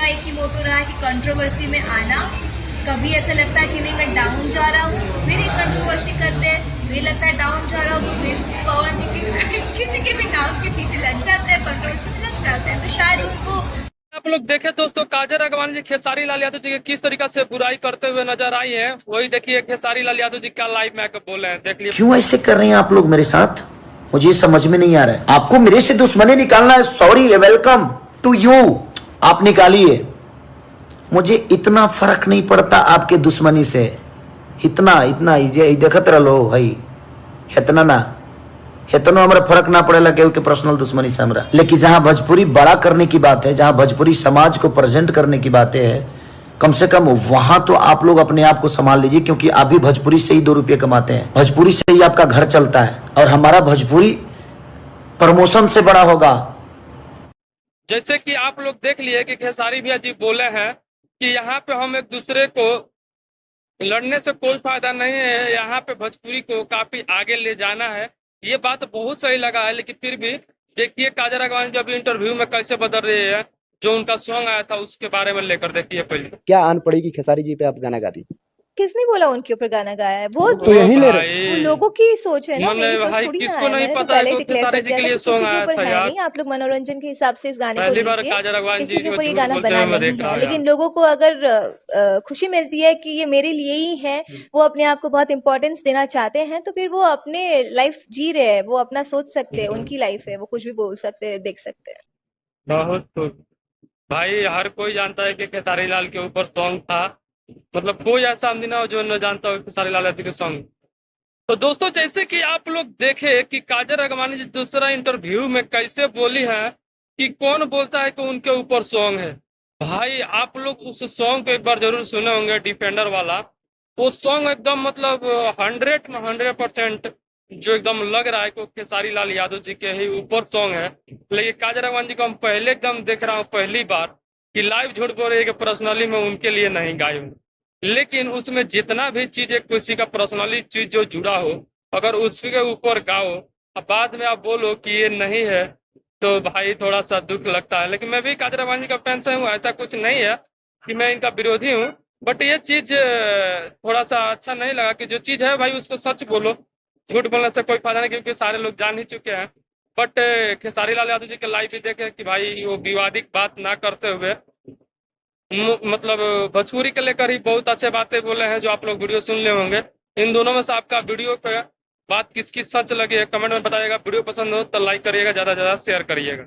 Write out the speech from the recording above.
उनका एक ही मोटो रहा है कि कंट्रोवर्सी में आना। कभी ऐसा लगता है कि नहीं मैं डाउन जा रहा हूँ, फिर एक कंट्रोवर्सी करते हैं, फिर लगता है डाउन जा रहा हूँ तो फिर पवन जी के किसी के भी नाम के पीछे लग जाते हैं, कंट्रोवर्सी में लग जाते हैं। तो शायद उनको आप लोग देखे दोस्तों, काजल अगवानी जी खेसारी लाल यादव जी की किस तरीका से बुराई करते हुए नजर आई है, वही देखिए खेसारी लाल यादव जी क्या लाइव में आकर बोले हैं, देख लीजिए। क्यों ऐसे कर रहे हैं आप लोग मेरे साथ, मुझे समझ में नहीं आ रहा है। आपको मेरे से दुश्मनी निकालना है, सॉरी, वेलकम टू यू, आप निकालिए। मुझे इतना फर्क नहीं पड़ता आपके दुश्मनी से, इतना इतना ये देखत रहो भाई, इतना ना इतना हमारा फर्क ना पड़ेला केहू के पर्सनल दुश्मनी से हमरा। लेकिन जहां भोजपुरी बड़ा करने की बात है, जहां भोजपुरी समाज को प्रेजेंट करने की बातें है, कम से कम वहां तो आप लोग अपने आप को संभाल लीजिए, क्योंकि आप भी भोजपुरी से ही 2 रुपये कमाते हैं, भोजपुरी से ही आपका घर चलता है, और हमारा भोजपुरी प्रमोशन से बड़ा होगा। जैसे कि आप लोग देख लिए कि खेसारी भैया जी बोले हैं कि यहाँ पे हम एक दूसरे को लड़ने से कोई फायदा नहीं है, यहाँ पे भोजपुरी को काफी आगे ले जाना है। ये बात बहुत सही लगा है, लेकिन फिर भी देखिए काजल अगवानी जब इंटरव्यू में कैसे बदल रही है, जो उनका सॉन्ग आया था उसके बारे में लेकर देखिए पहले। क्या आन पड़ेगी खेसारी जी पे आप गाना गाती? किसने बोला उनके ऊपर गाना गाया है? वो तो यही ले रहे वो लोगों की सोच है ना, मैंने मेरी सोच भाई थोड़ी ना किसको है। नहीं मैंने तो पता पहले है ही कि डिक्लेयर खेसारी कर जी दिया के था लिए कि किसी सॉन्ग के आया ऊपर था है यार। नहीं, आप लोग मनोरंजन के हिसाब से इस गाने को पहली बार लीजिए। काजल अगवानी जी किसी के को ऊपर ये झूठ गाना बोलते बना हुए मैं नहीं देख रहा है, हूँ लेकिन यार। लोगों को अगर खुशी मिलती है कि ये मेरे लिए ही है, वो अपने आप को बहुत इंपॉर्टेंस देना चाहते हैं, तो फिर वो अपने लाइफ जी रहे हैं, वो अपना सोच सकते हैं, उनकी लाइफ है, वो कुछ भी बोल सकते हैं, देख सकते हैं। बहुत तो भाई हर कोई जानता है कि खेसारी लाल के ऊपर सॉन्ग था, मतलब कोई ऐसा आदमी ना हो जो न जानता हो खेसारी लाल यादव के सॉन्ग। तो दोस्तों जैसे कि आप लोग देखे कि काजल अगवानी जी दूसरा इंटरव्यू में कैसे बोली है कि कौन बोलता है कि उनके ऊपर सॉन्ग है। भाई आप लोग उस सॉन्ग को एक बार जरूर सुने होंगे, डिफेंडर वाला। वो सॉन्ग एकदम मतलब 100% जो एकदम लग रहा है कि खेसारी लाल यादव जी के ही ऊपर सॉन्ग है। लेकिन काजल अगवानी जी को हम पहले एकदम देख रहा हूँ पहली बार कि लाइव झूठ बोल रही है कि पर्सनली मैं उनके लिए नहीं गाई हूँ। लेकिन उसमें जितना भी चीज एक किसी का पर्सनली चीज जो जुड़ा हो, अगर उसके ऊपर गाओ अब बाद में आप बोलो कि ये नहीं है, तो भाई थोड़ा सा दुख लगता है। लेकिन मैं भी काजल अगवानी का फैन हूँ, ऐसा कुछ नहीं है कि मैं इनका विरोधी हूँ। बट ये चीज थोड़ा सा अच्छा नहीं लगा कि जो चीज है भाई उसको सच बोलो, झूठ बोलने से कोई फायदा नहीं, क्योंकि सारे लोग जान ही चुके हैं। बट खेसारी लाल यादव जी के लाइव भी देखे कि भाई वो विवादित बात ना करते हुए मतलब भोजपुरी के लेकर ही बहुत अच्छे बातें बोले हैं, जो आप लोग वीडियो सुन ले होंगे। इन दोनों में से आपका वीडियो पे बात किसकी सच लगी है कमेंट में बताइएगा। वीडियो पसंद हो तो लाइक करिएगा, ज्यादा से ज्यादा शेयर करिएगा।